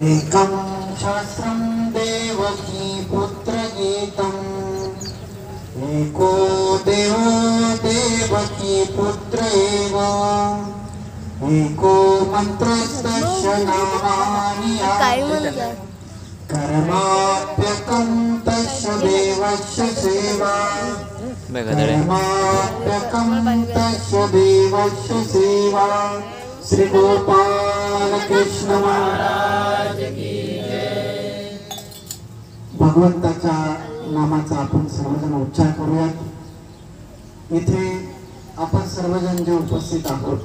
एकं शास्त्रं देवकी पुत्रगीतम् एको देवो देवकी पुत्र एव एको मन्त्रस्तस्य नामानि कर्माप्यकं तस्य देवस्य सेवा कर्माप्यकं तस्य देवस्य सेवा। श्री गोपाल कृष्ण महाराज की जय। भगवंताच्या नामाचा आपण सर्वजण उच्चार करूयात। इथे आपण सर्वजण जे उपस्थित आहोत,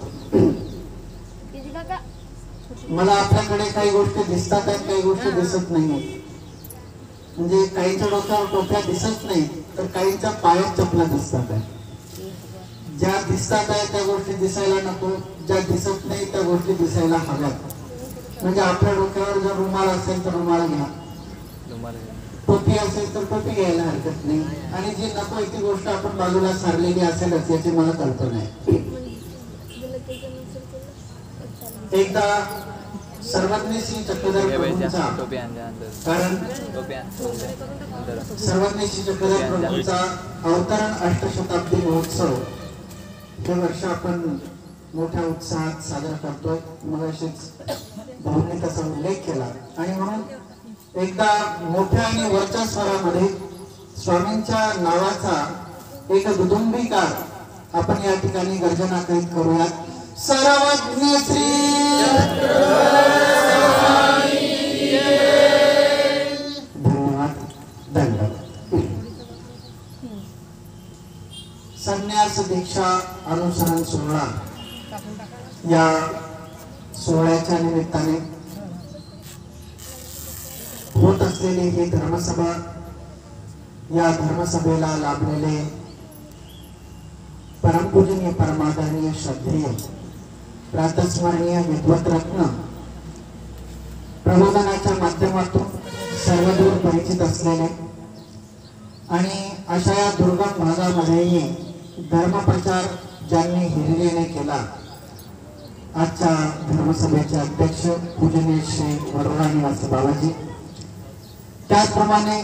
मला आपल्याकडे काही गोष्टी दिसतात आहेत, काही गोष्टी दिसत नाहीत। म्हणजे काहींच्या डोक्यावर टोप्या दिसत नाही, तर काहींच्या पायात चपला दिसतात आहेत। ज्या दिसतात आहेत त्या गोष्टी दिसायला नको, ज्या दिसत नाही त्या गोष्टी दिसायला हव्यात। म्हणजे आपल्या डोक्यावर जर रुमाल असेल तर रुमाल घ्या, टोपी असेल तर टोपी घ्यायला हरकत नाही, आणि जी नको ती गोष्ट आपण बाजूला सारलेली असेलच याची मला कल्पना आहे। एकदा सर्वज्ञ श्री चक्रधर प्रभूंचा, कारण सर्वज्ञ श्री चक्रधर प्रभूंचा अवतरण अष्टशताब्दी महोत्सव हे वर्ष आपण मोठ्या उत्साहात साजरा करतोय। मग अशीच भाऊंनी त्याचा उल्लेख केला, आणि म्हणून एकदा मोठ्या आणि वरच्या स्वरामध्ये स्वामींच्या नावाचा एक दुदुंबीकार आपण या ठिकाणी गर्जना करीत करूयात। सर्वज्ञ श्री धन्यवाद, धन्यवाद। संन्यास दीक्षा अनुसरण सोहळा या सोहळ्याच्या निमित्ताने होत असलेली ही धर्मसभा, या धर्मसभेला लाभलेले परमपूजनीय परमादरणीय श्रद्धेय प्रातस्मरणीय विद्वत रत्न, प्रबोधनाच्या माध्यमातून सर्वदूर परिचित असलेले आणि अशा या दुर्गम भागामध्येही धर्मप्रचार ज्यांनी हिरिरीने केला, आजच्या धर्मसभेचे अध्यक्ष पूजनीय श्री वरोरा निवासी बाबाजी, त्याचप्रमाणे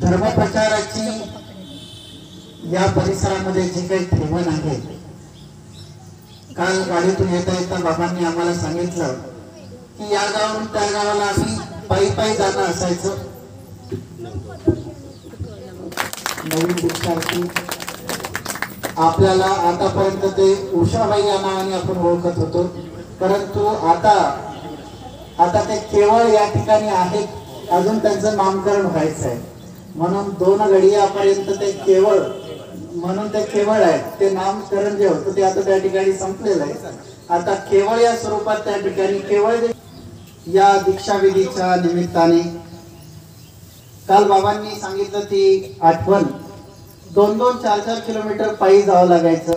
धर्मप्रचाराची या परिसरामध्ये जी काही ठेवण आहे, काल गाडीतून येता येता बाबांनी आम्हाला सांगितलं की या गावावरून त्या गावाला आम्ही पायी पायी जाणं असायचं। नवीन दीक्षार्थी आपल्याला आतापर्यंत ते उषाबाई या नावाने आपण ओळखत होतो, परंतु आता ते केवळ या ठिकाणी आहेत, अजून त्यांचं नामकरण व्हायचं आहे। म्हणून 2 घडियापर्यंत ते केवळ म्हणून ते केवळ आहे, ते नामकरण जे होतं ते आता त्या ठिकाणी संपलेलं आहे। आता केवळ या स्वरूपात त्या ठिकाणी केवळ या दीक्षाविधीच्या निमित्ताने काल बाबांनी सांगितलं ती आठवण, 2-2, 4-4 किलोमीटर पायी जावं लागायचं,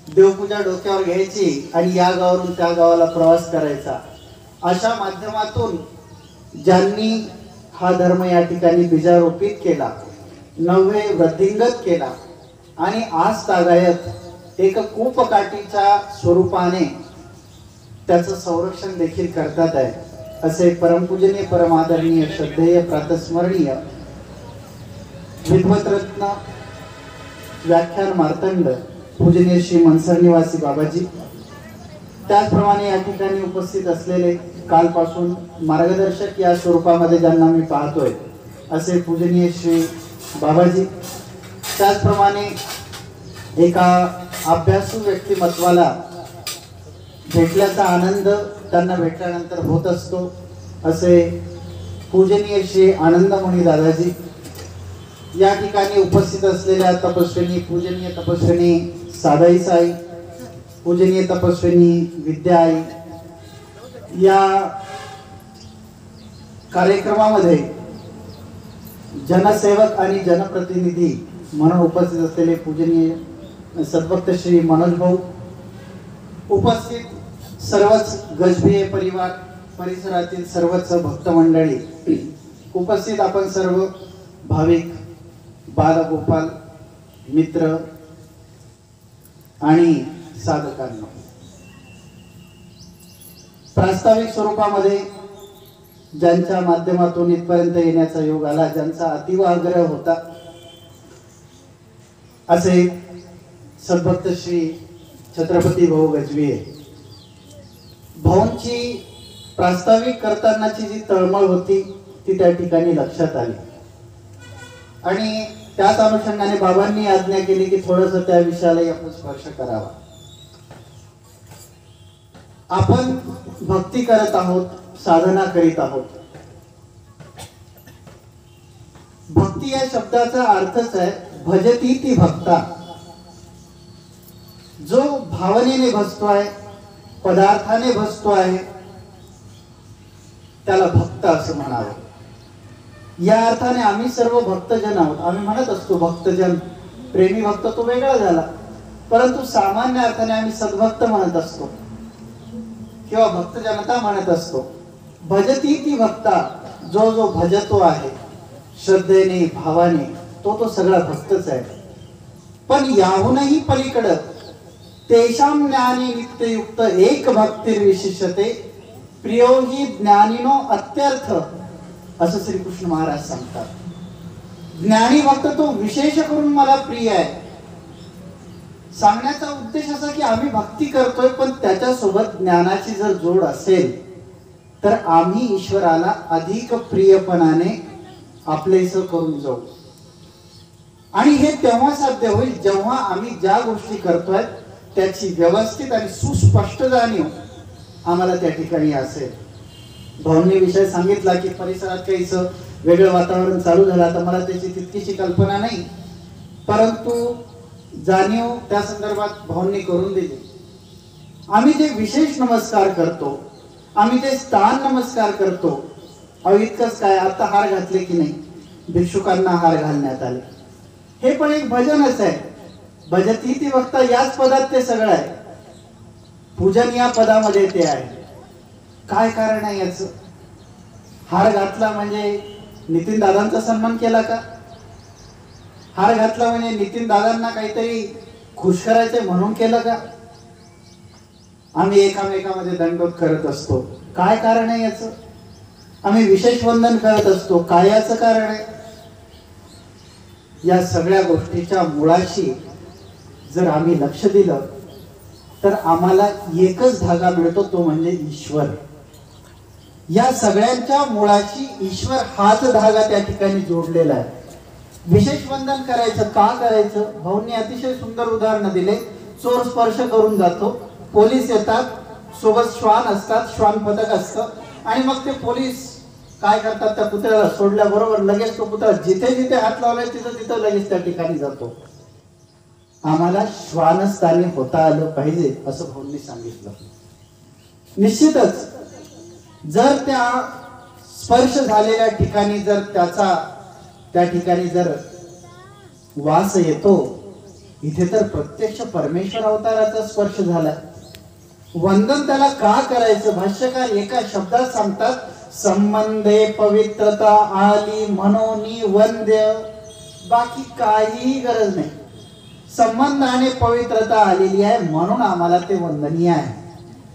देवपूजा डोक्यावर घ्यायची आणि या गावावरून त्या गावाला प्रवास करायचा। अशा माध्यमातून ज्यांनी हा धर्म या ठिकाणी बीजारोपित केला, नवे वृद्धिंगत केला, आणि आज तागायत एक कूपकाठीच्या स्वरूपाने त्याचं संरक्षण देखील करतात आहे, असे परमपूजनीय परमादरणीय श्रद्धेय प्रातस्मरणीय विद्वतरत्न व्याख्यान मार्तंड पूजनीय श्री मनसर निवासी बाबाजी, त्याचप्रमाणे या ठिकाणी उपस्थित असलेले कालपासून मार्गदर्शक या स्वरूपामध्ये ज्यांना मी पाहतोय असे पूजनीय श्री बाबाजी, त्याचप्रमाणे एका अभ्यासू व्यक्तिमत्वाला भेटल्याचा आनंद त्यांना भेटल्यानंतर होत असतो असे पूजनीय श्री आनंदमुनी दादाजी, या ठिकाणी उपस्थित असलेल्या तपस्विनी पूजनीय तपस्विनी सादाई साई, पूजनीय तपस्विनी विद्या आई, या कार्यक्रमामध्ये जनसेवक आणि जनप्रतिनिधी म्हणून उपस्थित असलेले पूजनीय सद्भक्त श्री मनोज भाऊ, उपस्थित सर्वच गजबीय परिवार, परिसरातील सर्वच भक्त मंडळी, उपस्थित आपण सर्व भाविक, बालगोपाल मित्र आणि साधकांना, प्रास्ताविक स्वरूपामध्ये ज्यांच्या माध्यमातून इथपर्यंत येण्याचा योग आला, ज्यांचा अतिव आग्रह होता, असे सद्भक्त श्री छत्रपती भाऊ गजभिये भाऊंची प्रास्ताविक करतानाची जी तळमळ होती ती त्या ठिकाणी लक्षात आली आणि त्याच अनुषंगाने बाबांनी आज्ञा केली की थोडंसं त्या विषयाला आपण स्पर्श करावा. आपण भक्ती करत आहोत, साधना करीत आहोत. भक्ती या शब्दाचा अर्थच आहे भजती ती भक्ता. जो भावनेने भजतोय, पदार्थाने भजतोय, त्याला भक्त असं म्हणावं. या अर्थाने आम्ही सर्व भक्तजन आहोत. आम्ही म्हणत असतो भक्तजन, प्रेमी भक्त तो वेगळा झाला, परंतु सामान्य अर्थाने आम्ही सद्भक्त म्हणत असतो किंवा भक्त जनता म्हणत असतो. भजती ती भक्ता, जो जो भजतो आहे श्रद्धेने, भावाने, तो सगळा भक्तच आहे. पण याहूनही पलीकडं तेषां ज्ञानी नित्ययुक्त एक भक्तिर्विशिष्यते प्रियो हि ज्ञानिनो अत्यर्थ, असं श्रीकृष्ण महाराज सांगतात. ज्ञानी भक्त तो विशेष करून मला प्रिय आहे. सांगण्याचा उद्देश असा की आम्ही भक्ती करतोय, पण त्याच्यासोबत ज्ञानाची जर जोड असेल तर आम्ही ईश्वराला अधिक प्रियपणाने आपलेस करून जाऊ. आणि हे तेव्हा साध्य होईल जेव्हा आम्ही ज्या गोष्टी करतोय त्याची व्यवस्थित आणि सुस्पष्ट जाणीव आम्हाला त्या ठिकाणी असेल. भाऊंनी विषय सांगितला की परिसरात काहीसं वेगळं वातावरण चालू झालं. आता मला त्याची तितकीशी कल्पना नाही, परंतु जाणीव त्या संदर्भात भाऊंनी करून दिली. आम्ही जे विशेष नमस्कार करतो, आम्ही जे स्थान नमस्कार करतो, अहो इतकंच काय, आता हार घातले की नाही, भिक्षुकांना हार घालण्यात आले, हे पण एक भजनच आहे. भजती ती भक्ता याच पदात ते सगळं आहे. पूजन या पदामध्ये ते आहे. काय कारण आहे याचं? हार घातला म्हणजे नितीन दादांचा सन्मान केला का? हार घातला म्हणजे नितीन दादांना काहीतरी खुश करायचे म्हणून केलं का? आम्ही एकामेकामध्ये दंडोत करत असतो, काय कारण आहे याचं? आम्ही विशेष वंदन करत असतो, काय याचं कारण आहे? या सगळ्या गोष्टीच्या मुळाशी जर आम्ही लक्ष दिलं तर आम्हाला एकच धागा मिळतो, तो म्हणजे ईश्वर. या सगळ्यांच्या मुळाशी ईश्वर हाच धागा त्या ठिकाणी जोडलेला आहे. विशेष वंदन करायचं का करायचं? भाऊंनी अतिशय सुंदर उदाहरण दिले. चोर स्पर्श करून जातो, पोलीस येतात, सोबत श्वान असतात, श्वान पथक असतं, आणि मग ते पोलीस काय करतात, त्या पुतळ्याला सोडल्याबरोबर लगेच तो पुतळा जिथे जिथे हात लावलाय तिथं तिथं लगेच त्या ठिकाणी जातो. आम्हाला श्वानस्थानी होता आलं पाहिजे असं भाऊंनी सांगितलं. निश्चितच जर त्या स्पर्श झालेल्या ठिकाणी जर त्याचा त्या ठिकाणी जर वास येतो, इथे तर प्रत्यक्ष परमेश्वर अवताराचा स्पर्श झाला. वंदन त्याला का करायचं? भाष्यकार एका शब्दात सांगतात, संबंधे पवित्रता आली म्हणून वंद्य. बाकी काहीही गरज नाही. संबंधाने पवित्रता आलेली आहे म्हणून आम्हाला ते वंदनीय आहे.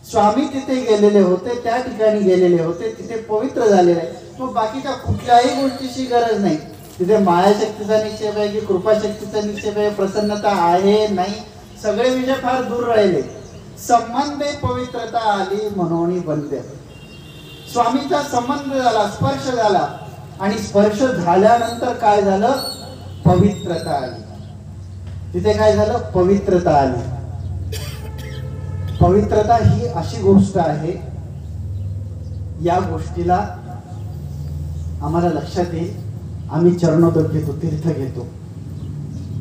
स्वामी तिथे गेलेले होते, त्या ठिकाणी गेलेले होते, तिथे पवित्र झालेले आहे. मग बाकीच्या कुठल्याही गोष्टीची गरज नाही. तिथे मायाशक्तीचा निक्षेप आहे की कृपाशक्तीचा निक्षेप आहे, प्रसन्नता आहे नाही, सगळे विषय फार दूर राहिले. संबंधे पवित्रता आली म्हणून वंद्य. स्वामीचा संबंध झाला, स्पर्श झाला, आणि स्पर्श झाल्यानंतर काय झालं? पवित्रता आली. तिथे काय झालं? पवित्रता आली. पवित्रता ही अशी गोष्ट आहे, या गोष्टीला आम्हाला लक्षात येईल. आम्ही चरणोदक घेतो, तीर्थ घेतो.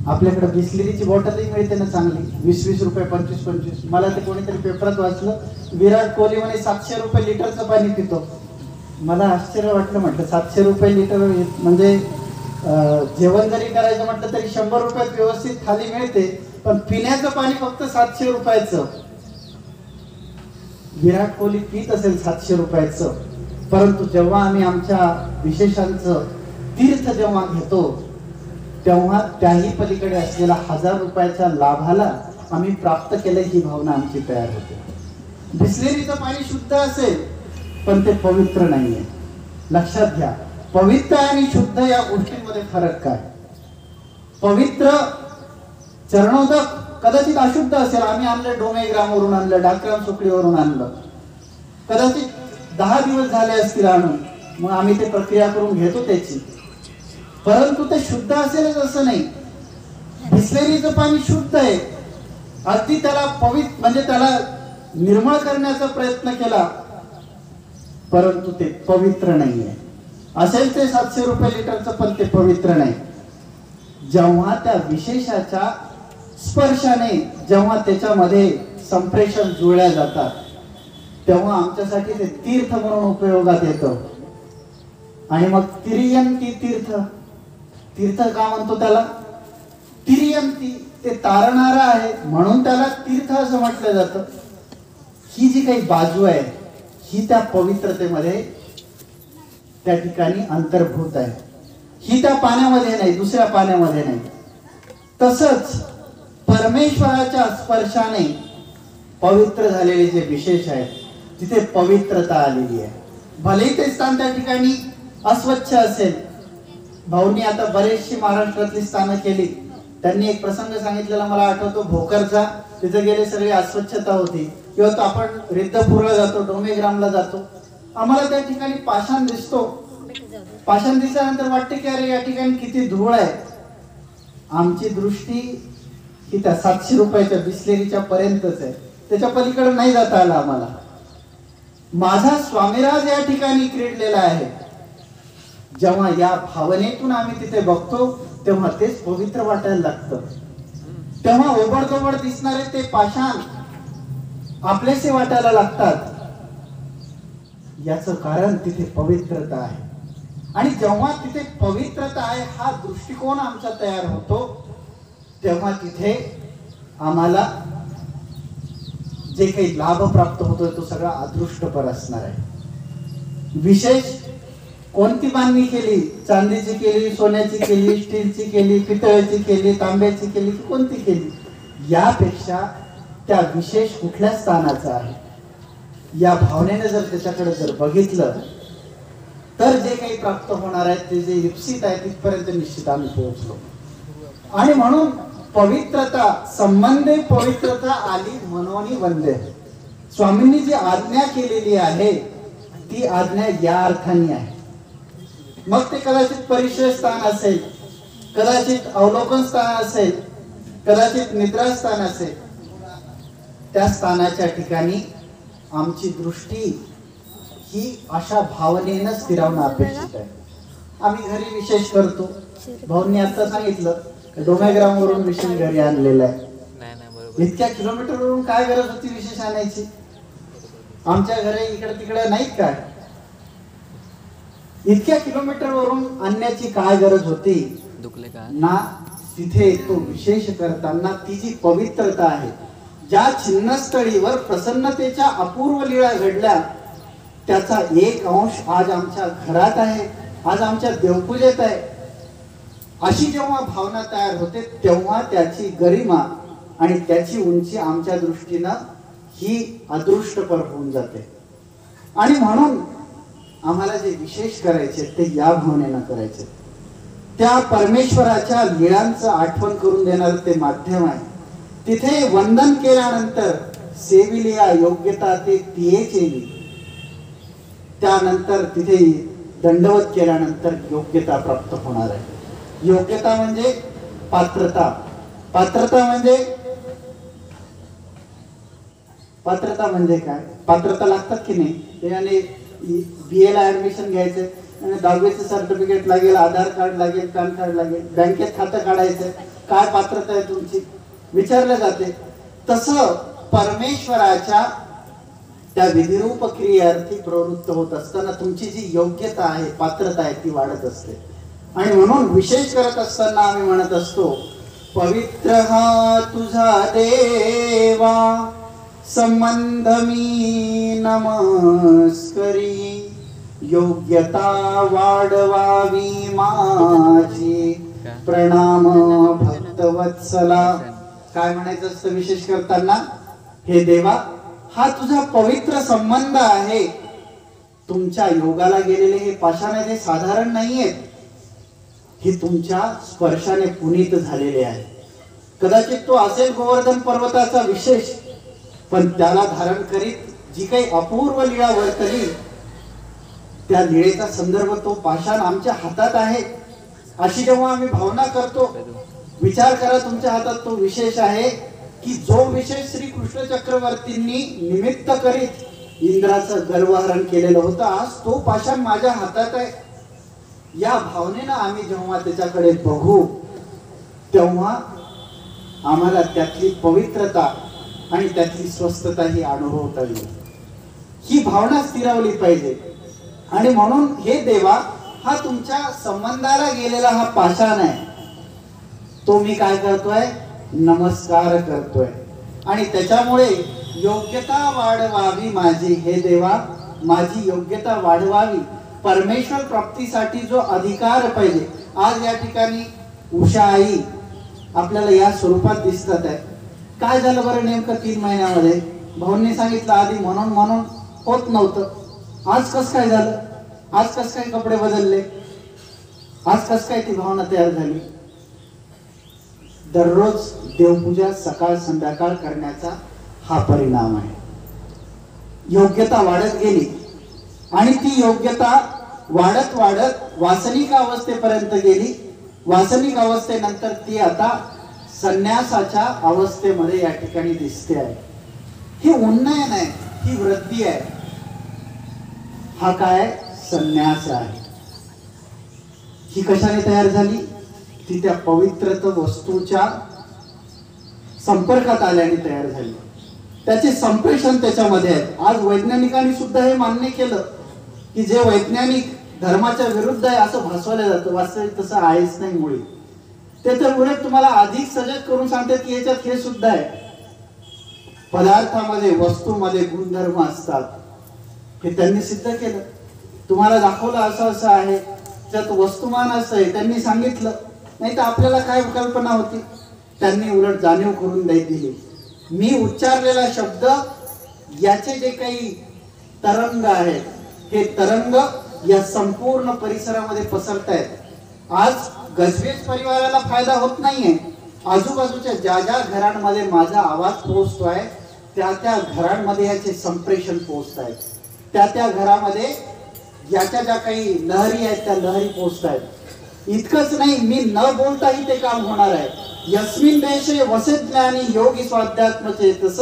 आपल्याकडे बिस्लरीची बॉटलही मिळते ना चांगली, 20-20 रुपये, 25-25. मला ते कोणीतरी पेपरात वाचलं, विराट कोहली म्हणे 700 रुपये लिटरचं पाणी पितो. मला आश्चर्य वाटलं, म्हटलं 700 रुपये लिटर म्हणजे जेवण जरी करायचं म्हटलं तरी 100 रुपयात व्यवस्थित थाली मिळते, पण पिण्याचं पाणी फक्त 700 रुपयाचं. विराट कोहली पित असेल 700 रुपयाचं, परंतु जेव्हा आम्ही आमच्या विशेषांचं तीर्थ जेव्हा घेतो तेव्हा त्याही पलीकडे असलेला 1000 रुपयाच्या लाभाला आम्ही प्राप्त केलं, ही भावना आमची तयार होते. बिसलेरीचं पाणी शुद्ध असेल पण ते पवित्र नाहीये. लक्षात घ्या, पवित्र आणि शुद्ध या गोष्टींमध्ये फरक काय. पवित्र चरणोदक कदाचित अशुद्ध असेल, आम्ही आणलं डोमेग्रामवरून आणलं, डाकराम सुकडीवरून आणलं, कदाचित 10 दिवस झाले असतील आणून, मग आम्ही ते प्रक्रिया करून घेतो त्याची, परंतु ते शुद्ध असेलच असं नाही. बिसलेरीचं पाणी शुद्ध आहे, अगदी त्याला पवित्र म्हणजे त्याला निर्मळ करण्याचा प्रयत्न केला, परंतु ते पवित्र नाहीये. असेल ते 700 रुपये लिटरचं, पण ते पवित्र नाही. जेव्हा त्या विशेषाच्या स्पर्शाने जेव्हा त्याच्यामध्ये संप्रेषण जुळल्या जातात तेव्हा आमच्यासाठी ते तीर्थ म्हणून उपयोगात येतं. आणि मग तिर्यंती तीर्थ, तीर्थ का म्हणतो त्याला, तिर्यंती ते तारणारा आहे म्हणून त्याला तीर्थ असं म्हटलं जातं. ही जी काही बाजू आहे ही त्या पवित्रतेमध्ये त्या ठिकाणी अंतर्भूत आहे. ही त्या पाण्यामध्ये नाही, दुसऱ्या पाण्यामध्ये नाही. तसंच परमेश्वराच्या स्पर्शाने पवित्र झालेले जे विशेष आहेत तिथे पवित्रता आलेली आहे. भले ते स्थान त्या ठिकाणी अस्वच्छ असेल. भाऊंनी आता बरेचशी महाराष्ट्रातली स्थानं केली. त्यांनी एक प्रसंग सांगितलेला मला आठवतो, भोकरचा. तिथे गेले सगळी अस्वच्छता होती. किंवा तो आपण रिद्धपूरला जातो, डोमेग्रामला जातो, आम्हाला त्या ठिकाणी पाषाण दिसतो. पाषाण दिसल्यानंतर वाटते की अरे या ठिकाणी किती धूळ आहे. आमची दृष्टी ही त्या 700 रुपयाच्या बिसलेरीच्या पर्यंतच आहे, त्याच्या पलीकडे नाही जाता आलं आम्हाला. माझा स्वामीराज या ठिकाणी क्रीडलेला आहे. जेव्हा या भावनेतून आम्ही तिथे बघतो तेव्हा तेच पवित्र वाटायला लागतं. तेव्हा ओबडधोबड दिसणारे ते पाषाण आपलेसे वाटायला लागतात. याचं कारण तिथे पवित्रता आहे. आणि जेव्हा तिथे पवित्रता आहे हा दृष्टिकोन आमचा तयार होतो तेव्हा तिथे आम्हाला जे काही लाभ प्राप्त होतोय तो सगळा अदृष्टपर असणार आहे. विशेष कोणती बांधणी केली, चांदीची केली, सोन्याची केली, स्टीलची केली, पितळेची केली, तांब्याची केली, कोणती केली, यापेक्षा त्या विशेष कुठल्या स्थानाचा आहे या भावनेने जर त्याच्याकडे जर बघितलं तर जे काही प्राप्त होणार आहे ते जे इप्सित आहे तिथपर्यंत निश्चित आम्ही पोहोचलो. आणि म्हणून पवित्रता संबंधे पवित्रता आली मनोनी वंदे. स्वामींनी जी आज्ञा केलेली आहे ती आज्ञा या अर्थाने आहे. मग ते कदाचित परिचय स्थान असेल, कदाचित अवलोकन स्थान असेल, कदाचित निद्रा स्थान असेल, त्या स्थानाच्या ठिकाणी आमची दृष्टी ही अशा भावनेनं स्थिरावणं अपेक्षित आहे. आम्ही घरी विशेष करतो. भाऊंनी आता सांगितलं डोमेग्रामवरून विशेष घरी आणलेला आहे. इतक्या किलोमीटरवरून काय गरज होती विशेष आणायची. आमच्या घरी इकडे तिकडे नाहीत काय, इतक्या किलोमीटरवरून आणण्याची काय गरज होती ना. तिथे तो विशेष करताना ती जी पवित्रता आहे, ज्या छिन्नस्थळीवर प्रसन्नतेच्या अपूर्व लीळा घडल्या त्याचा एक अंश आज आमच्या घरात आहे, आज आमच्या देवपूजेत आहे. अशी जेव्हा भावना तयार होते तेव्हा त्याची गरिमा आणि त्याची उंची आमच्या दृष्टीनं ही अदृष्टपर होऊन जाते. आणि म्हणून आम्हाला जे विशेष करायचे ते या भावनेनं करायचे. त्या परमेश्वराच्या लीळांचं आठवण करून देणारं ते माध्यम आहे. तिथे वंदन केल्यानंतर सेविलिया योग्यता ते तियेचेली, त्यानंतर तिथे दंडवत केल्यानंतर योग्यता प्राप्त होणार आहे. योग्यता म्हणजे पात्रता. पात्रता म्हणजे काय, पात्रता लागतात की नाही. त्याने BA ला ऍडमिशन घ्यायचंय आणि 10वीचं सर्टिफिकेट लागेल, आधार कार्ड लागेल, पॅन कार्ड लागेल, बँकेत खातं काढायचंय, काय पात्रता आहे तुमची विचारलं जाते. तसं परमेश्वराच्या त्या विधिरूप क्रियार्थी प्रवृत्त होत असताना तुमची जी योग्यता आहे, पात्रता आहे ती वाढत असते. आणि म्हणून विशेष करत असताना आम्ही म्हणत असतो पवित्र हा तुझा देवा संबंध मी नमस्करी, योग्यता वाढवावी माझी प्रणाम भक्तवत्सला. काय म्हणायचं असतं विशेष करताना, हे देवा हा तुझा पवित्र संबंध आहे. तुमच्या योगाला गेलेले हे पाषाण आहेत, हे साधारण नाहीयेत, हे तुमच्या स्पर्शाने पुनीत झालेले आहे. कदाचित तो असेल गोवर्धन पर्वताचा विशेष, पण त्याला धारण करीत जी काही अपूर्व लीळा वर्तली, त्या लीळेचा संदर्भ तो पाषाण आमच्या हातात आहे. अशी जेव्हा आम्ही भावना करतो, विचार करा तुमच्या हातात तो विशेष आहे की जो विशेष श्री कृष्ण चक्रवर्तींनी निमित्त करीत इंद्राचं गर्वहरण केलेलं होतं, आज तो पाषाण माझ्या हातात आहे. या भावनेनं आम्ही जेव्हा त्याच्याकडे बघू तेव्हा आम्हाला त्यातली पवित्रता आणि त्यातली स्वस्थता ही अनुभवता येईल. ही भावना स्थिरावली पाहिजे. आणि म्हणून हे देवा, हा तुमच्या संबंधाला गेलेला हा पाषाण आहे, तो मी काय करतोय, नमस्कार करतोय. आणि त्याच्यामुळे योग्यता वाढवावी माझी, हे देवा माझी योग्यता वाढवावी. परमेश्वर प्राप्तीसाठी जो अधिकार पाहिजे. आज या ठिकाणी उषा आई आपल्याला या स्वरूपात दिसतात आहे. काय झालं बरं नेमकं 3 महिन्यामध्ये? भाऊंनी सांगितलं आधी म्हणून होत नव्हतं. आज कस काय झालं? आज कस काय कपडे बदलले? आज कस काय ती भावना तयार झाली? दररोज देवपूजा सकाळ संध्याकाळ करण्याचा हा परिणाम आहे. योग्यता वाढत गेली आणि ती योग्यता वाढत वाढत वासनिक अवस्थेपर्यंत गेली. वासनिक अवस्थेनंतर ती आता संन्यासाच्या अवस्थेमध्ये या ठिकाणी दिसते आहे. ही उन्नयन आहे, ही वृद्धी आहे. हा काय संन्यास आहे. ही कशाने तयार झाली? ती त्या पवित्र वस्तूच्या संपर्कात आल्याने तयार झाली. त्याचे संप्रेषण त्याच्यामध्ये आहे. आज वैज्ञानिकांनी सुद्धा हे मान्य केलं की जे वैज्ञानिक धर्माच्या विरुद्ध आहे असं भासवलं जातं, वास्तविक तसं आहेच नाही मुळी. ते तर उलट तुम्हाला अधिक सजग करून सांगतात की याच्यात हे सुद्धा आहे. पदार्थामध्ये वस्तूमध्ये गुणधर्म असतात, हे त्यांनी सिद्ध केलं. तुम्हाला दाखवलं असं असं आहे, त्यात वस्तुमान असं आहे, त्यांनी सांगितलं. नाही तर आपल्याला काय कल्पना होती, त्यांनी उलट जाणीव करून दिली. मी उच्चारलेला शब्द, याचे जे काही तरंग आहेत, हे तरंग या संपूर्ण परिसरामध्ये पसरत आहेत. आज गजबेज परिवाराला फायदा होत नाहीये. आजूबाजूच्या ज्या ज्या घरांमध्ये माझा आवाज पोहोचतोय त्या त्या घरांमध्ये याचे संप्रेषण पोहोचत आहेत. त्या त्या घरामध्ये याच्या ज्या काही लहरी आहेत त्या लहरी पोहोचत आहेत. इतकंच नाही, मी न बोलताही ते काम होणार आहे. यस्मिन देशे वसे ज्ञानी योगी स्वाध्यात्मचेतस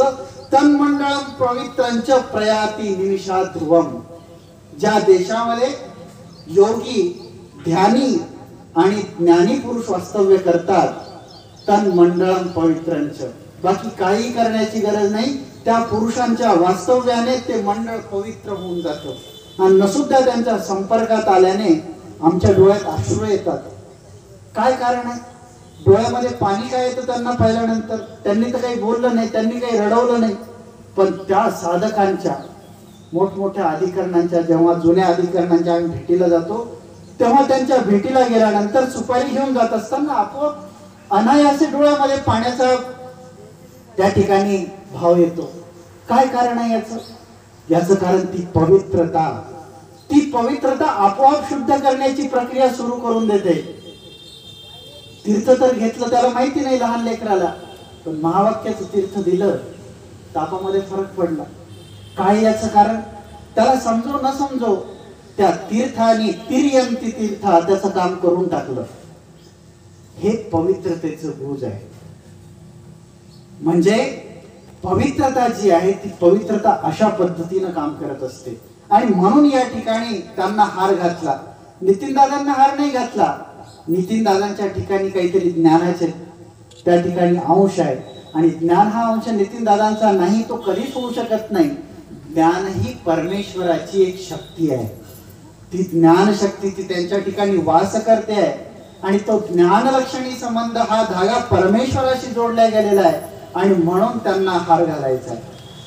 तन्मंडळम पवित्रंच प्रयाती निमिषा ध्रुवम. ज्या देशामध्ये योगी, ध्यानी आणि ज्ञानी पुरुष वास्तव्य करतात, तन्मंडळम पवित्रंच, बाकी काही करण्याची गरज नाही. त्या पुरुषांच्या वास्तव्याने ते मंडळ पवित्र होऊन जातं. आणि नसुद्धा त्यांच्या संपर्कात आल्याने आमच्या डोळ्यात अश्रू येतात. काय कारण आहे? डोळ्यामध्ये पाणी काय येतं त्यांना पाहिल्यानंतर? त्यांनी तर काही बोललं नाही, त्यांनी काही रडवलं नाही. पण त्या साधकांच्या, मोठमोठ्या अधिकरणांच्या, जेव्हा जुन्या अधिकरणांच्या आम्ही भेटीला जातो तेव्हा त्यांच्या भेटीला गेल्यानंतर सुपारी घेऊन जात असताना आपोआप अनायासे डोळ्यामध्ये पाण्याचा त्या ठिकाणी भाव येतो. काय कारण आहे याचं? याचं कारण ती पवित्रता आपोआप शुद्ध करण्याची प्रक्रिया सुरू करून देते. तीर्थ तर घेतलं, त्याला माहिती नाही लहान लेकराला, पण महावाक्याचं तीर्थ दिलं, तापामध्ये फरक पडला. काय याचं कारण? त्याला समजो न समजो त्या तीर्थाने तिर्यंती तीर्थ त्याचं काम करून टाकलं. हे पवित्रतेचं गुज आहे. म्हणजे पवित्रता जी आहे ती पवित्रता अशा पद्धतीनं काम करत असते. आणि म्हणून या ठिकाणी त्यांना हार घातला. नितीन दादांना हार नाही घातला. नितीन दादांच्या ठिकाणी काहीतरी ज्ञानाचे त्या ठिकाणी अंश आहे. आणि ज्ञान हा अंश नितीन दादांचा नाही, तो कधीच होऊ शकत नाही. ज्ञान ही परमेश्वराची एक शक्ती आहे. ती ज्ञान शक्ती ती त्यांच्या ठिकाणी वास करते आहे. आणि तो ज्ञानलक्षणी संबंध हा धागा परमेश्वराशी जोडला गेलेला आहे. आणि म्हणून त्यांना हार घालायचा आहे.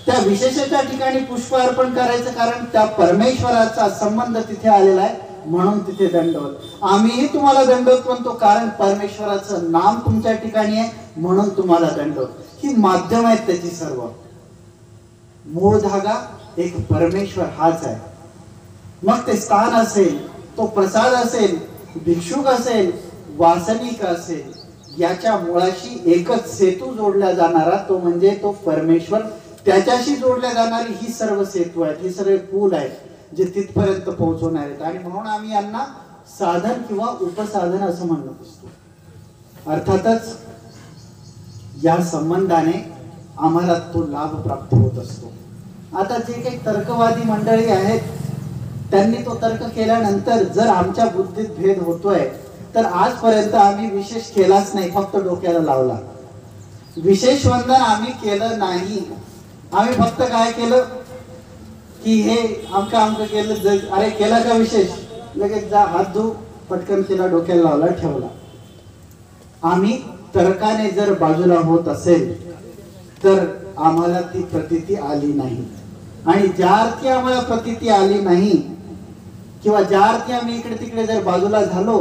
त्या विशेषाच्या ठिकाणी पुष्प अर्पण करायचं, कारण त्या परमेश्वराचा संबंध तिथे आलेला आहे. म्हणून तिथे दंडवत. आम्हीही तुम्हाला दंडवत म्हणतो, कारण परमेश्वराचं नाम तुमच्या ठिकाणी आहे म्हणून तुम्हाला दंडवत. ही माध्यम आहेत त्याची सर्व. मूळ धागा एक परमेश्वर हाच आहे. मग ते स्थान असेल, तो प्रसाद असेल, भिक्षुक असेल, वासनिक असेल, याच्या मुळाशी एकच सेतू जोडला जाणारा तो म्हणजे तो परमेश्वर. त्याच्याशी जोडल्या जाणारी ही सर्व सेतू आहेत, ही सर्व पूल आहेत जे तिथपर्यंत पोहोचवणार आहेत. आणि म्हणून आम्ही यांना साधन किंवा उपसाधन असं म्हणत असतो. अर्थातच या संबंधाने आम्हाला तो लाभ प्राप्त होत असतो. आता जे काही तर्कवादी मंडळी आहेत त्यांनी तो तर्क केल्यानंतर जर आमच्या बुद्धीत भेद होतोय तर आजपर्यंत आम्ही विशेष केलाच नाही, फक्त डोक्याला लावला. विशेष वंदन आम्ही केलं नाही. आम्ही फक्त काय केलं की हे आमचं केलं, अरे केला का विशेष, लगेच जा हात धु, पटकन केला, डोक्याला लावला, ठेवला. आम्ही तर्काने जर बाजूला होत असेल तर आम्हाला ती प्रतीती आली नाही. आणि ज्या अर्थी आम्हाला प्रतीती आली नाही किंवा ज्या अर्थी आम्ही इकडे तिकडे जर बाजूला झालो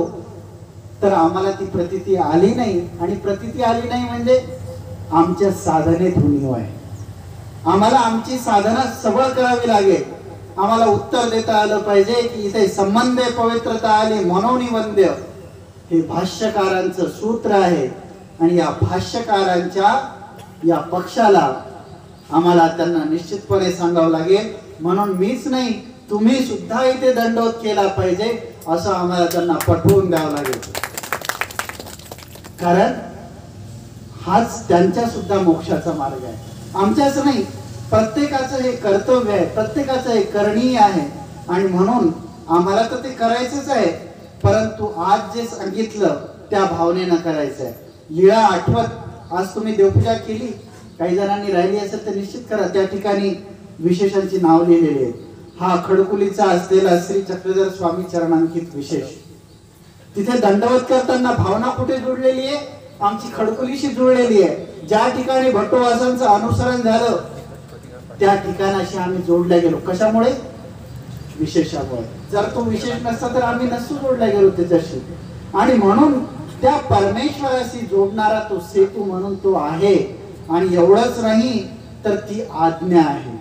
तर आम्हाला ती प्रतीती आली नाही. आणि प्रतीती आली नाही म्हणजे आमच्या साधनेत उणीव आहे. आम्हाला आमची साधना सबळ करावी लागेल. आम्हाला उत्तर देता आलं पाहिजे की इथे संबंधे पवित्रता आली म्हणून वंद्य, हे भाष्यकारांचं सूत्र आहे. आणि या भाष्यकारांच्या या पक्षाला आम्हाला त्यांना निश्चितपणे सांगावं लागेल. म्हणून मीच नाही, तुम्ही सुद्धा इथे दंडवत केला पाहिजे असं आम्हाला त्यांना पटवून द्यावं लागेल. कारण हाच त्यांच्या सुद्धा मोक्षाचा मार्ग आहे, आमच्याच नाही. प्रत्येकाचं हे कर्तव्य आहे, प्रत्येकाचं हे करणीय आहे. आणि म्हणून आम्हाला तर ते करायचंच आहे, परंतु आज जे सांगितलं त्या भावनेनं करायचं आहे. लीळा आठवत आज तुम्ही देवपूजा केली, काही जणांनी राहिली असेल तर निश्चित करा, त्या ठिकाणी विशेषांची नाव लिहिलेली आहेत. हा खडकुलीचा असलेला श्री चक्रधर स्वामी चरणांकित विशेष. तिथे दंडवत करताना भावना कुठे जोडलेली आहे, आमची खडकुलीशी जोडलेली आहे. ज्या ठिकाणी भट्टोवासांचं अनुसरण झालं त्या ठिकाणाशी आम्ही जोडल्या गेलो. कशामुळे? विशेषामुळे. जर तो विशेष नसता तर आम्ही नसतो जोडल्या गेलो त्याच्याशी. आणि म्हणून त्या परमेश्वराशी जोडणारा तो सेतू म्हणून तो आहे. आणि एवढंच नाही तर ती आज्ञा आहे.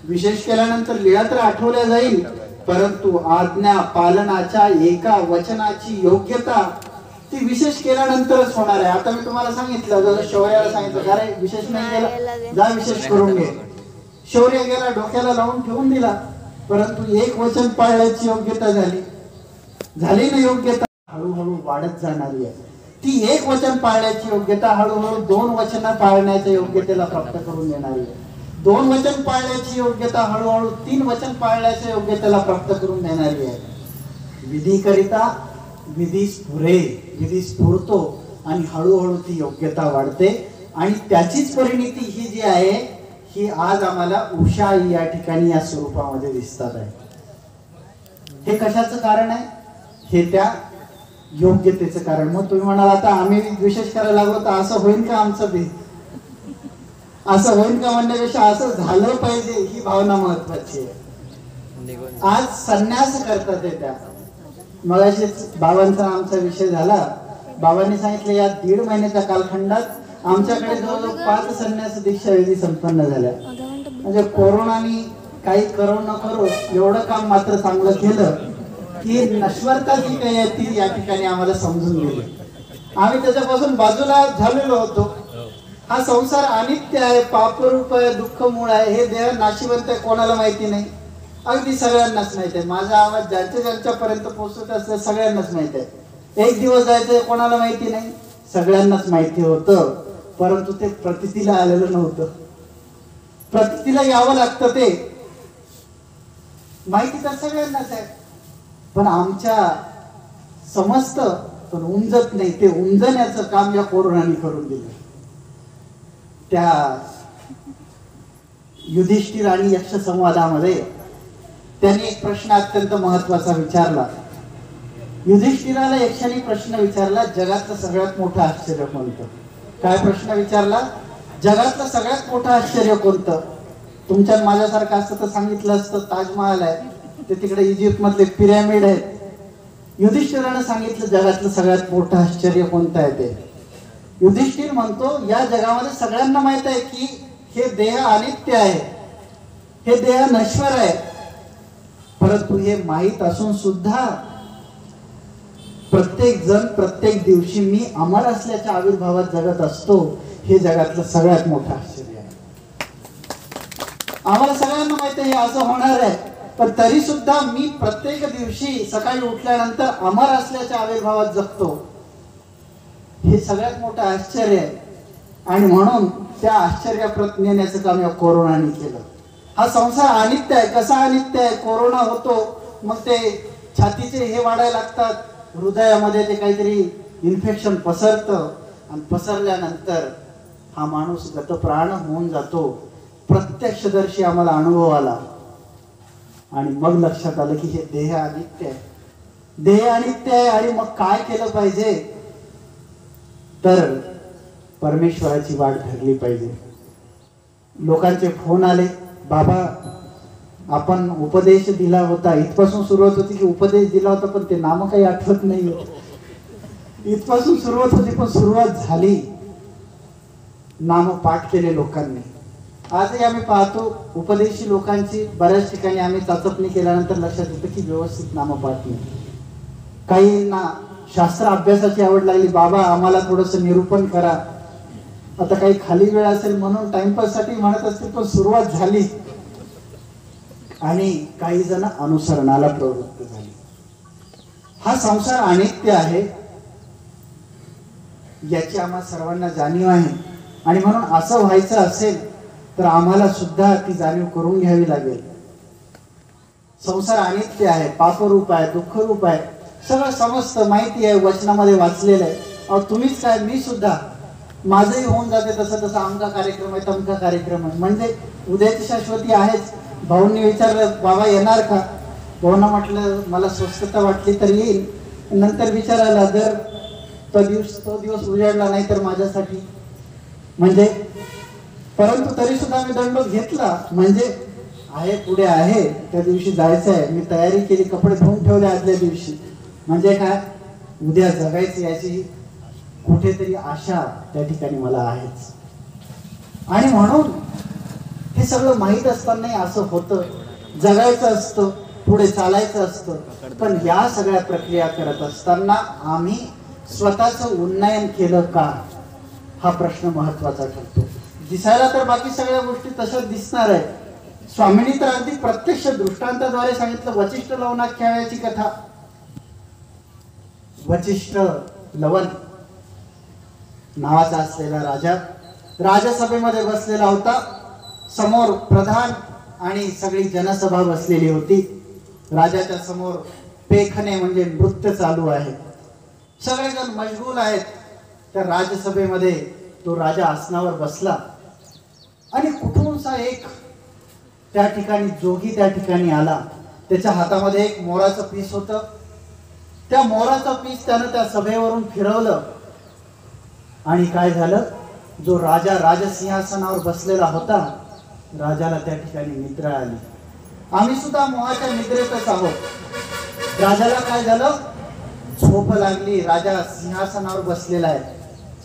विशेष केल्यानंतर लीळा तर आठवल्या जाईल, परंतु आज्ञा पालनाच्या एका वचनाची योग्यता ती विशेष केल्यानंतरच होणार आहे. आता मी तुम्हाला सांगितलं, जसं शौर्याला सांगितलं, अरे विशेष नाही केला, जा विशेष करून घे. शौर्य गेला, डोक्याला लावून ठेवून दिला, परंतु एक वचन पाळण्याची योग्यता झाली ना योग्यता हळूहळू वाढत जाणारी आहे. ती एक वचन पाळण्याची योग्यता हळूहळू 2 वचन पाळण्याच्या योग्यतेला प्राप्त करून देणारी आहे. 2 वचन पाळण्याची योग्यता हळूहळू 3 वचन पाळण्याच्या योग्यतेला प्राप्त करून देणारी आहे. विधीकरिता विधी स्फुरे, विधी स्फुरतो आणि हळूहळू ती योग्यता वाढते. आणि त्याचीच परिणिती ही जी आहे ही आज आम्हाला उषा या ठिकाणी या स्वरूपामध्ये दिसतात आहे. हे कशाचं कारण आहे? हे त्या योग्यतेचं कारण. मग तुम्ही म्हणाल आता आम्ही विशेष करायला लागलो तर असं होईल का आमचं बी? असं होईल का म्हणण्यापेक्षा असं झालं पाहिजे ही भावना महत्वाची आहे. आज संन्यास करतात त्या. मगाशीच बाबांचा आमचा विषय झाला. बाबांनी सांगितलं या 1.5 महिन्याच्या कालखंडात आमच्याकडे जवळजवळ 5 संन्यास दीक्षा विधी संपन्न झाल्या. म्हणजे कोरोनाने काही करो न करो एवढं काम मात्र चांगलं केलं की नश्वरता जी काही आहे ती या ठिकाणी आम्हाला समजून गेली. आम्ही त्याच्यापासून बाजूला झालेलो होतो. हा संसार अनित्य आहे, पापरूप आहे, दुःख मूळ आहे. हे देह नाशिवंत आहे, कोणाला माहिती नाही. अगदी सगळ्यांनाच माहित आहे. माझा आवाज ज्यांच्यापर्यंत पोहोचत असतं सगळ्यांनाच माहित आहे. एक दिवस जायचं कोणाला माहिती नाही, सगळ्यांनाच माहिती होतं. परंतु ते प्रतीतीला आलेलं नव्हतं. प्रतीतीला यावं लागतं, ते माहिती तर सगळ्यांनाच आहे, पण आमच्या समजत पण उमजत नाही. ते उमजण्याचं काम या कोरोनाने करून दिलं. त्या युधिष्ठिर आणि यक्ष संवादामध्ये त्यांनी एक प्रश्न अत्यंत महत्वाचा विचारला. युधिष्ठिराला यक्षाने प्रश्न विचारला, जगातलं सगळ्यात मोठं आश्चर्य कोणतं? काय प्रश्न विचारला? जगातलं सगळ्यात मोठं आश्चर्य कोणतं? तुमच्या माझ्यासारखं असतं तर सांगितलं असतं ताजमहाल आहे, ते तिकडे इजिप्त मधले पिरॅमिड आहेत. युधिष्ठिरानं सांगितलं जगातलं सगळ्यात मोठं आश्चर्य कोणतं आहे ते. युधिष्ठिर म्हणतो या जगामध्ये सगळ्यांना माहित आहे की हे देह अनित्य आहे, हे देह नश्वर आहे, परंतु हे माहीत असून सुद्धा प्रत्येक जण प्रत्येक दिवशी मी अमर असल्याच्या आविर्भावात जगत असतो, हे जगातलं सगळ्यात मोठं आश्चर्य आहे. आम्हाला सगळ्यांना माहिती आहे हे असं होणार आहे, पण तरी सुद्धा मी प्रत्येक दिवशी सकाळी उठल्यानंतर अमर असल्याच्या आविर्भावात जगतो, हे सगळ्यात मोठं आश्चर्य आहे. आणि म्हणून त्या आश्चर्याप्रत नेण्याचं काम या कोरोनाने केलं. हा संसार अनित्य आहे. कसा अनित्य आहे? कोरोना होतो, मग ते छातीचे हे वाढायला लागतात, हृदयामध्ये ते काहीतरी इन्फेक्शन पसरतं, आणि पसरल्यानंतर हा माणूस गतप्राण होऊन जातो. प्रत्यक्षदर्शी आम्हाला अनुभव आला, आणि मग लक्षात आलं की हे देह अनित्य आहे. देह अनित्य आहे, आणि मग काय केलं पाहिजे? तर परमेश्वराची वाट धरली पाहिजे. लोकांचे फोन आले, बाबा आपण उपदेश दिला होता, इथपासून सुरुवात होती की उपदेश दिला होता, पण ते नाम काही आठवत नाही. इथपासून सुरुवात होती, पण सुरुवात झाली, नाम पाठ केले लोकांनी. आजही आम्ही पाहतो उपदेशी लोकांची बऱ्याच ठिकाणी आम्ही चाचपणी केल्यानंतर लक्षात येतं की व्यवस्थित नाम पाठ नाही. काहींना शास्त्र अभ्यासाची आवड लागली, बाबा आम्हाला थोडस निरूपण करा. आता काही खाली वेळ असेल म्हणून टाइमपास साठी म्हणत असतील, पण सुरुवात झाली, आणि काही जण अनुसरणाला प्रवृत्त झाली. हा संसार अनित्य आहे याची आम्हा सर्वांना जाणीव आहे, आणि म्हणून असं व्हायचं असेल तर आम्हाला सुद्धा ती जाणीव करून घ्यावी लागेल. संसार अनित्य आहे, पापरूप आहे, दुःखरूप आहे, सगळं समजतं, माहिती आहे, वचनामध्ये वाचलेलं आहे. अहो तुम्हीच काय, मी सुद्धा, माझंही होऊन जाते तसं तसं, आमचा कार्यक्रम आहे, तमका कार्यक्रम आहे, म्हणजे उद्याची शाश्वती आहेच. भाऊंनी विचारलं बाबा येणार का? भाऊंना म्हटलं मला स्वस्थता वाटली तर येईल. नंतर विचारायला जर तो दिवस उजाडला नाही तर माझ्यासाठी, म्हणजे परंतु तरी सुद्धा मी दंडोत घेतला, म्हणजे आहे पुढे आहे, त्या दिवशी जायचं आहे, मी तयारी केली, कपडे धुवून ठेवले आदल्या दिवशी. म्हणजे काय, उद्या जगायचं याची कुठेतरी आशा त्या ठिकाणी मला आहेच. आणि म्हणून हे सगळं माहीत असतानाही असं होतं, जगायचं असतं, पुढे चालायचं असतं, पण या सगळ्या प्रक्रिया करत असताना आम्ही स्वतःचं उन्नयन केलं का, हा प्रश्न महत्वाचा ठरतो. दिसायला तर बाकी सगळ्या गोष्टी तशाच दिसणार आहे. स्वामींनी तर अगदी प्रत्यक्ष दृष्टांताद्वारे सांगितलं. वचिष्ठ लवणाख्याची कथा. वचिष्ठ लवन नावाचा असलेला राजा राजसभेमध्ये बसलेला होता. समोर प्रधान आणि सगळी जनसभा बसलेली होती. राजाच्या समोर पेखणे म्हणजे नृत्य चालू आहे. सगळेजण मशगूल आहेत. त्या राजसभेमध्ये तो राजा आसनावर बसला आणि कुठूनसा एक त्या ठिकाणी जोगी त्या ठिकाणी आला. त्याच्या हातामध्ये एक मोराचं पीस होतं. त्या मोराचं पीस त्यानं त्या सभेवरून फिरवलं आणि काय झालं, जो राजा राजसिंहासनावर बसलेला होता, राजाला त्या ठिकाणी निद्रा आली. आम्ही सुद्धा मोहाच्या निद्रेतच आहोत. राजाला काय झालं, झोप लागली. राजा सिंहासनावर बसलेला आहे,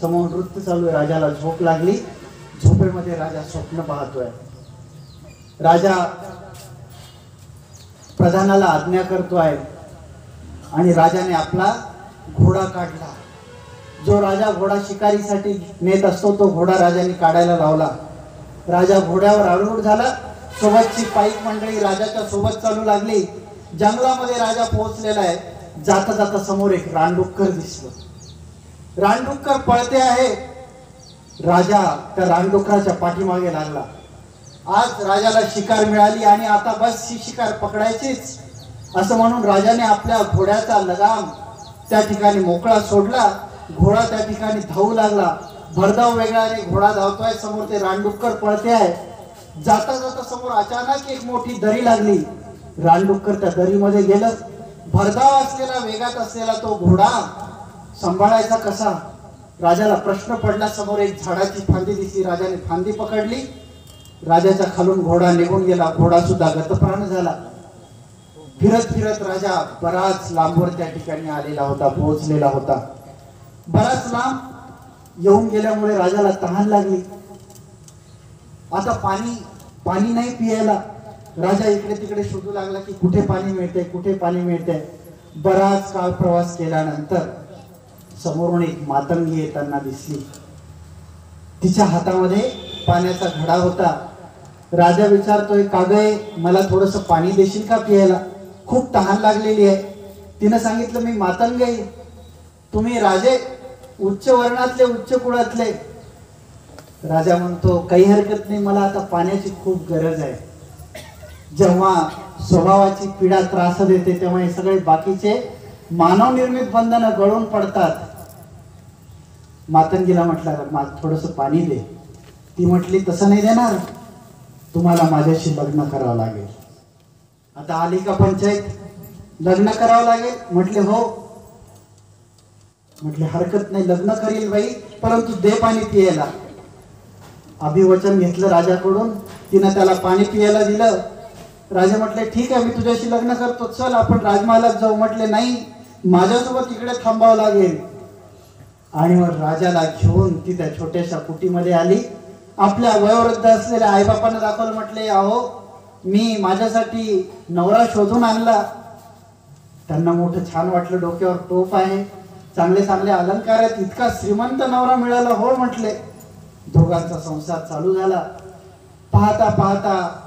समोर नृत्य चालू आहे, राजाला झोप लागली. झोपेमध्ये राजा स्वप्न पाहतोय. राजा प्रधानाला आज्ञा करतोय आणि राजाने आपला घोडा काढला. जो राजा घोडा शिकारीसाठी नेत असतो तो घोडा राजाने काढायला लावला. राजा घोड्यावर आरूढ झाला. सोबतची पाईक मंडळी राजाच्या सोबत चालू लागली. जंगलामध्ये राजा पोहोचलेला आहे. जाता जाता समोर एक रानडुक्कर दिसलं. रानडुक्कर पळते आहे. राजा त्या रानडुकराच्या पाठीमागे लागला. आज राजाला शिकार मिळाली आणि आता बस ही शिकार पकडायचीच असं म्हणून राजाने आपल्या घोड्याचा लगाम त्या ठिकाणी मोकळा सोडला. घोडा त्या ठिकाणी धावू लागला. भरधाव वेगाने घोडा धावतोय. समोर ते रानडुक्कर पळते आहे. जाता जाता समोर अचानक एक मोठी दरी लागली. रानडुक्कर त्या दरीमध्ये गेलं. भरधाव असलेला, वेगात असलेला तो घोडा सांभाळायचा कसा? राजाला प्रश्न पडला. समोर एक झाडाची फांदी दिसली. राजाने फांदी पकडली. राजाच्या खालून घोडा निघून गेला. घोडा सुद्धा गतप्राण झाला. फिरत फिरत राजा बराच लांबवर त्या ठिकाणी आलेला होता, पोहोचलेला होता. बराच लांब येऊन गेल्यामुळे राजाला तहान लागली. आता पाणी नाही पियायला. राजा इकडे तिकडे शोधू लागला की कुठे पाणी मिळते, कुठे पाणी मिळते. बराच काळ प्रवास केल्यानंतर समोरून एक मातंगी येताना दिसली. तिच्या हातामध्ये पाण्याचा घडा होता. राजा विचारतोय, का गं मला थोडस पाणी देशील का प्यायला, खूप तहान लागलेली आहे. तिनं सांगितलं, मी मातंग आहे, तुम्ही राजे उच्च वर्णातले, उच्च कुळातले. राजा म्हणतो, काही हरकत नाही, मला आता पाण्याची खूप गरज आहे. जेव्हा स्वभावाची पीडा त्रास देते तेव्हा हे सगळे बाकीचे मानव निर्मित बंधनं गळून पडतात. मातंगीला म्हटलं, थोडस पाणी दे. ती म्हटली, तसं नाही देणार, तुम्हाला माझ्याशी लग्न करावं लागेल. आता आली का पंचायत, लग्न करावं लागेल. म्हटले हो. म्हटले हरकत नाही, लग्न करील बाई, परंतु दे पाणी पियाला. अभिवचन घेतलं राजाकडून. तिनं त्याला पाणी पियाला दिलं. राजा म्हटले, ठीक आहे, मी तुझ्याशी लग्न करतो, चल आपण राजमहालात जाऊ. म्हटले नाही, माझ्यासोबत इकडे थांबावं लागेल. आणि मग राजाला घेऊन ती त्या छोट्याशा कुटीमध्ये आली. आपल्या वयोवृद्ध असलेल्या आईबापांना दाखवलं. म्हटले, अहो मी माझ्यासाठी नवरा शोधून आणला. त्यांना मोठं छान वाटलं. डोक्यावर टोप आहे, चांगले चांगले अलंकार आहेत, इतका श्रीमंत नवरा मिळाला. हो म्हटले. दोघांचा संसार चालू झाला. पाहता पाहता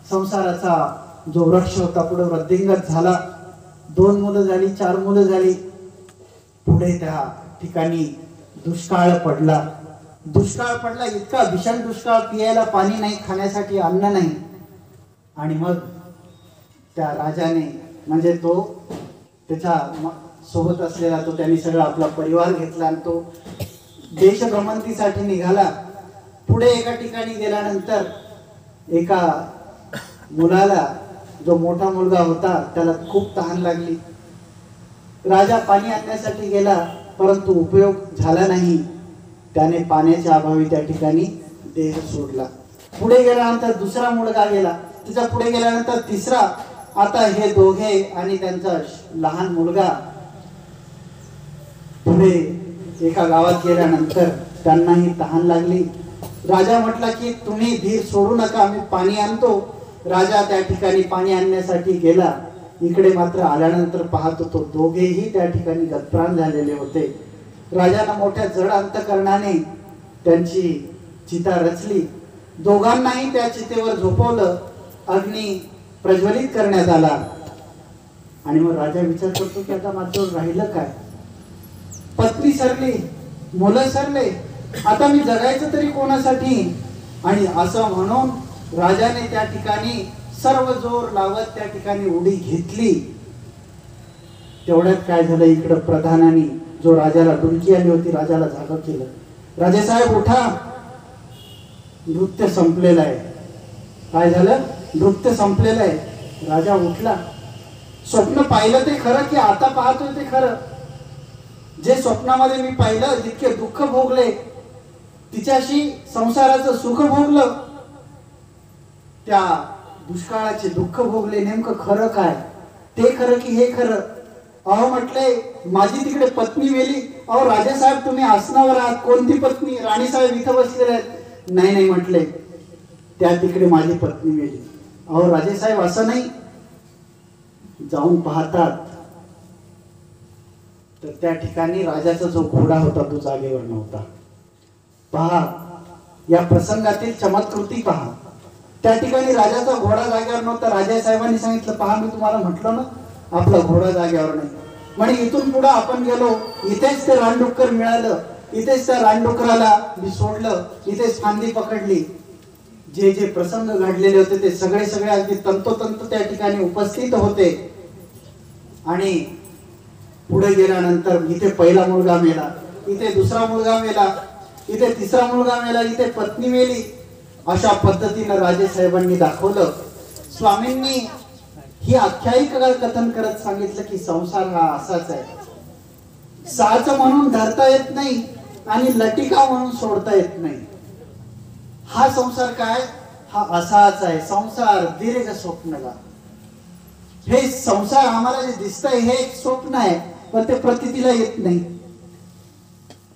संसाराचा जो वृक्ष होता पुढे वृद्धिंगत झाला. 2 मुलं झाली, 4 मुलं झाली. पुढे त्या ठिकाणी दुष्काळ पडला. दुष्काळ पडला, इतका भीषण दुष्काळ, पियायला पाणी नाही, खाण्यासाठी अन्न नाही. आणि मग त्या राजाने, म्हणजे तो त्याच्या सोबत असलेला तो, त्यांनी सगळा आपला परिवार घेतला आणि तो देशभ्रमंतीसाठी निघाला. पुढे एका ठिकाणी गेल्यानंतर एका मुलाला, जो मोठा मुलगा होता, त्याला खूप तहान लागली. राजा पाणी आणण्यासाठी गेला, परंतु उपयोग झाला नाही. त्याने पाण्याच्या अभावी त्या ठिकाणी देह सोडला. पुढे गेल्यानंतर दुसरा मुलगा गेला, तिचा पुढे गेल्यानंतर तिसरा. आता हे दोघे आणि त्यांचा लहान मुलगा पुढे एका गावात गेल्यानंतर त्यांनाही तहान लागली. राजा म्हटला की तुम्ही धीर सोडू नका, मी पाणी आणतो. राजा त्या ठिकाणी पाणी आणण्यासाठी गेला. इकडे मात्र आल्यानंतर पाहतो तो दोघेही त्या ठिकाणी गतप्राण झालेले होते. राजानं मोठ्या जड अंतकरणाने त्यांची चिता रचली. दोघांनाही त्या चितेवर झोपवलं. अग्नी प्रज्वलित करण्यात आला. आणि मग राजा विचार करतो की आता माझ्यावर राहिलं काय, पत्नी सरली, मुलं सरले, आता मी जगायचं तरी कोणासाठी. आणि असं म्हणून राजाने त्या ठिकाणी सर्व जोर लावत त्या ठिकाणी उडी घेतली. तेवढ्यात काय झालं, इकडं प्रधानाने, जो राजाला डुलकी आली होती, राजाला जागा केलं. राजेसाहेब उठा, नृत्य संपलेलं आहे. काय झालं, नृत्य संपलेलं आहे. राजा उठला. स्वप्न पाहिलं ते खरं की आता पाहतोय ते खरं. जे स्वप्नामध्ये मी पाहिलं, जितके दुःख भोगले, तिच्याशी संसाराचं सुख भोगलं, त्या दुष्काळाचे दुःख भोगले, नेमकं खरं काय, ते खरं की हे खरं. अहो म्हटले, माझी तिकडे पत्नी मेली. अहो राजेसाहेब तुम्ही आसनावर आहात, कोणती पत्नी, राणीसाहेब इथं बसलेले आहेत. नाही नाही म्हटले, त्या तिकडे माझी पत्नी मेली. अहो राजेसाहेब असं नाही. जाऊन पाहतात तर त्या ठिकाणी राजाचा जो घोडा होता तो जागेवर नव्हता. पहा, या प्रसंगातील चमत्कृती पहा. त्या ठिकाणी राजाचा घोडा जागेवर नव्हता. राजासाहेबांनी सांगितलं, पहा मी तुम्हाला म्हटलं ना, आपला घोडा जागेवर नाही. म्हणजे इथून पुढे आपण गेलो, इथेच ते रानडुक्कर मिळालं, इथेच त्या रानडुकराला मी सोडलं, इथेच फांदी पकडली. जे जे प्रसंग घडलेले होते ते सगळे सगळे अगदी तंतोतंत त्या ठिकाणी उपस्थित होते. आणि पुढे गेल्यानंतर इथे पहिला मुलगा मेला, इथे दुसरा मुलगा मेला, इथे तिसरा मुलगा मेला, इथे पत्नी मेली. अशा पद्धतीनं राजेसाहेबांनी दाखवलं. स्वामींनी ही आख्यायिका कथन करत सांगितलं की संसार हा असाच आहे. साच म्हणून धरता येत नाही आणि लटिका म्हणून सोडता येत नाही. हा संसार काय, हा असाच आहे. संसार दीर्घ स्वप्नला. हे संसार आम्हाला जे दिसतंय हे एक स्वप्न आहे, पण ते प्रतीतीला येत नाही.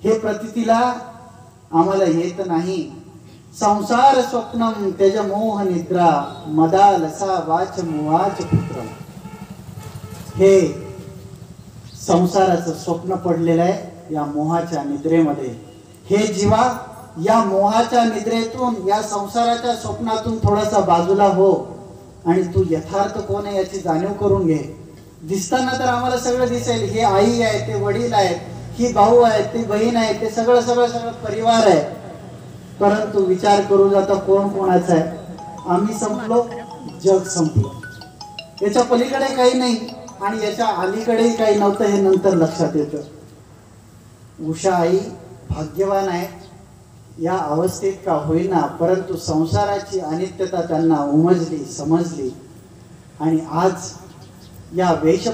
हे प्रतीतीला आम्हाला येत नाही. संसार स्वप्नम तेज मोह निद्रा मदालसा वाच मुवाच पुत्रम. हे संसाराचं स्वप्न पडलेलं आहे या मोहाच्या निद्रेमध्ये. हे जीवा, या मोहाच्या निद्रेतून, या संसाराच्या स्वप्नातून थोडासा बाजूला हो आणि तू यथार्थ कोण आहे याची जाणीव करून घे. दिसताना तर आम्हाला सगळं दिसेल, हे आई आहे, ते वडील आहेत, ही भाऊ आहे, ती बहीण आहे, ते सगळं सगळं सगळं परिवार आहे. परंतु विचार करू जाता कोण कोणाचा आहे. आम्ही संपलो, जग संपलं. याच्या पलीकडे काही नाही आणि याच्या अलीकडेही काही नव्हतं, हे नंतर लक्षात येतं. उषा आई भाग्यवान आहे, या अवस्थेत का होईना परंतु संसाराची अनित्यता त्यांना उमजली, समजली आणि आज या वेश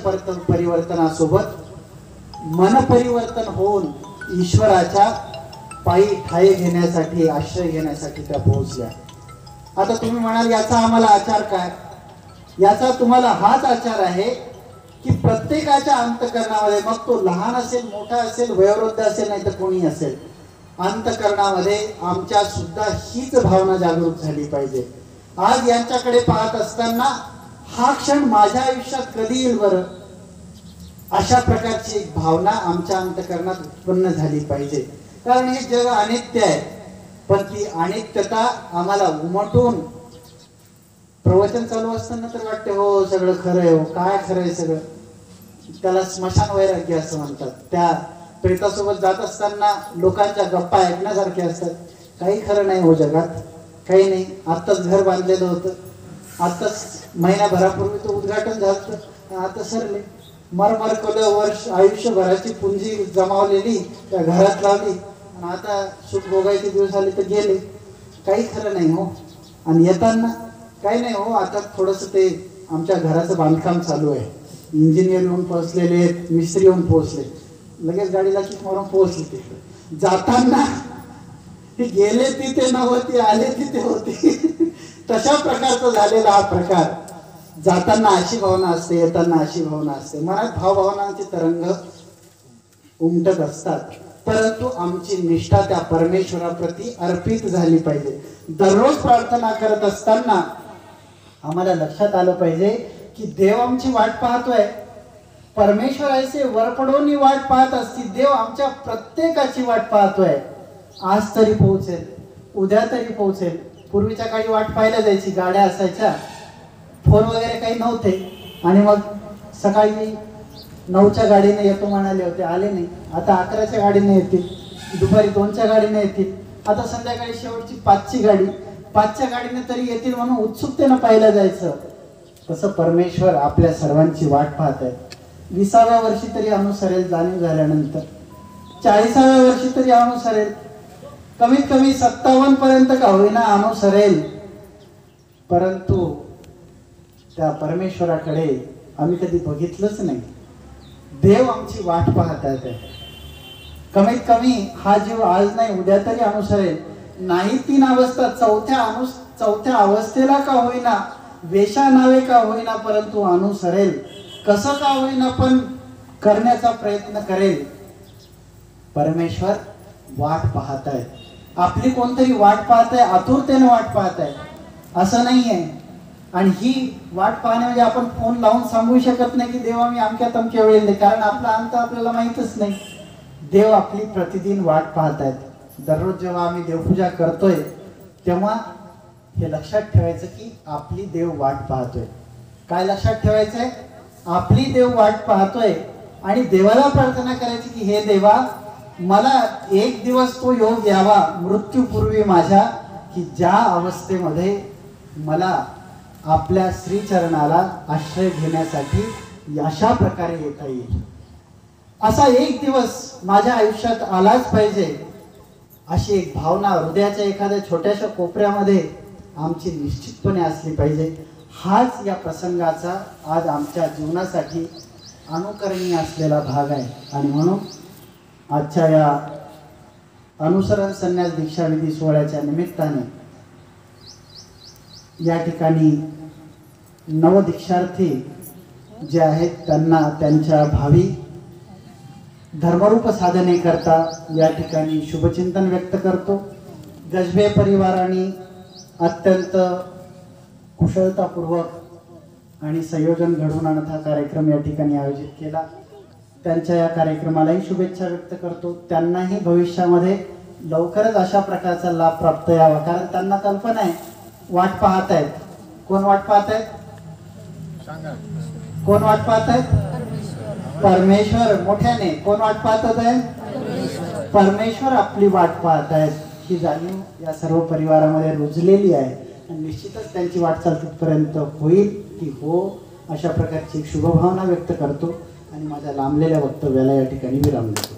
परिवर्तनासोबत मन परिवर्तन होऊन ईश्वराच्या पायी ठाई घेण्यासाठी, आश्रय घेण्यासाठी त्या पोहोचल्या. आता तुम्ही म्हणाल याचा आम्हाला आचार काय? याचा तुम्हाला हाच आचार आहे की प्रत्येकाच्या अंतःकरणामध्ये, मग तो लहान असेल, मोठा असेल, वयोवृद्ध असेल, नाही तर कोणी असेल, अंतःकरणामध्ये आमच्या सुद्धा हीच भावना जागृत झाली पाहिजे. आज यांच्याकडे पाहत असताना हा क्षण माझ्या आयुष्यात कधी येईल बरं, अशा प्रकारची एक भावना आमच्या अंतःकरणात उत्पन्न झाली पाहिजे. कारण हे जग अनित्य आहे, पण ती अनित्यता आम्हाला उमटून प्रवचन चालू असताना तर वाटते हो सगळं खरं आहे, हो काय खरं आहे सगळं. त्याला स्मशान वैराग्य असं म्हणतात. त्या प्रेतासोबत जात असताना लोकांच्या गप्पा ऐकण्यासारख्या असतात. काही खरं नाही हो जगात, काही नाही. आत्ताच घर बांधलेलं होतं, आत्ताच महिन्याभरापूर्वी तो उद्घाटन झालं, आता सरले मरमर केलं, वर्ष आयुष्यभराची पुंजी जमावलेली त्या घरात लावली आणि आता सुख भोगायचे दिवस आले तर गेले. काही खरं नाही हो. आणि येताना काही नाही हो, आता थोडंसं ते आमच्या घराचं बांधकाम चालू आहे, इंजिनियर येऊन पोहोचलेले आहेत, मिस्त्री येऊन पोहोचले, लगेच गाडीला किक मारून पोहोचले. तिथे जाताना ते गेले तिथे नव्हती, आले तिथे होती. तशा प्रकारचा झालेला हा प्रकार. जाताना अशी भावना असते, येताना अशी भावना असते. मनात भावभावनांचे तरंग उमटत असतात, परंतु आमची निष्ठा त्या परमेश्वराप्रती अर्पित झाली पाहिजे. दररोज प्रार्थना करत असताना आम्हाला लक्षात आलं पाहिजे की देव आमची वाट पाहतोय. परमेश्वराचे वरपडोनी वाट पाहत असती, देव आमच्या प्रत्येकाची वाट पाहतोय. आज तरी पोहोचेल, उद्या तरी पोहोचेल. पूर्वीच्या काळी वाट पाहायला जायची, गाड्या असायच्या, फोन वगैरे काही नव्हते, आणि मग सकाळी 9च्या गाडीने येतो म्हणाले होते, आले नाही. आता 11च्या गाडीने येतील, दुपारी 2च्या गाडीने येतील, आता संध्याकाळी शेवटची 5ची गाडी, 5च्या गाडीने तरी येतील म्हणून उत्सुकतेनं पाहायला जायचं. तसं परमेश्वर आपल्या सर्वांची वाट पाहत आहे. 20व्या वर्षी तरी अनुसरेल, जाणीव झाल्यानंतर 40व्या वर्षी तरी अनुसरेल, कमीत कमी 57 पर्यंत का होईना अनुसरेल. परंतु त्या परमेश्वराकडे आम्ही कधी बघितलंच नाही. देव आमची वाट पाहत आहे. कमीत कमी हा जीव आज नाही उद्या तरी अनुसरेल. नाही 3 अवस्था, चौथ्या अवस्थेला का होईना, वेशा नावे का होईना, परंतु अनुसरेल. कसं का होईना पण करण्याचा प्रयत्न करेल. परमेश्वर वाट पाहत आहे. आपली कोणतरी वाट पाहत आहे, आतुरतेने वाट पाहत आहे, असं नाहीये. आणि ही वाट पाहणे म्हणजे आपण फोन लावून सांगू शकत नाही की देवा मी अमक्या तमक्या वेळेला दे, कारण आपला अंत आपल्याला माहीतच नाही. देव आपली प्रतिदिन वाट पाहत आहेत. दररोज जेव्हा आम्ही देवपूजा करतोय तेव्हा हे लक्षात ठेवायचं की आपली देव वाट पाहतोय. काय लक्षात ठेवायचंय? आपली देव वाट पाहतोय. आणि देवाला प्रार्थना करायची की हे देवा, मला एक दिवस तो योग यावा मृत्यूपूर्वी माझ्या, की ज्या अवस्थेमध्ये मला आपल्या श्रीचरणाला आश्रय घेण्यासाठी अशा प्रकारे येता येईल. असा एक दिवस माझ्या आयुष्यात आलाच पाहिजे, अशी एक भावना हृदयाच्या एखाद्या छोट्याशा कोपऱ्यामध्ये आमची निश्चितपणे असली पाहिजे. हाच या प्रसंगाचा आज आमच्या जीवनासाठी अनुकरणीय असलेला भाग आहे. आणि म्हणून आजच्या या अनुसरण संन्यास दीक्षाविधी सोहळ्याच्या निमित्ताने या ठिकाणी नवदीक्षार्थी जे आहेत त्यांना त्यांच्या भावी धर्मरूप साधने करता या ठिकाणी शुभचिंतन व्यक्त करतो. गजबे परिवाराने अत्यंत कुशलतापूर्वक आणि संयोजन घडवून आणत हा कार्यक्रम या ठिकाणी आयोजित केला. त्यांच्या या कार्यक्रमालाही शुभेच्छा व्यक्त करतो. त्यांनाही भविष्यामध्ये लवकरच अशा प्रकारचा लाभ प्राप्त यावा, कारण त्यांना कल्पना आहे, वाट पाहत आहेत. कोण वाट पाहत आहेत? कोण वाट पाहत आहेत? परमेश्वर. मोठ्याने कोण वाट पाहत होते? परमेश्वर आपली वाट पाहत आहेत. ही जाणीव या सर्व परिवारामध्ये रुजलेली आहे आणि निश्चितच त्यांची वाटचाल तिथपर्यंत होईल की हो अशा प्रकारची एक शुभभावना व्यक्त करतो आणि माझ्या लांबलेल्या वक्तव्याला या ठिकाणी विराम देतो.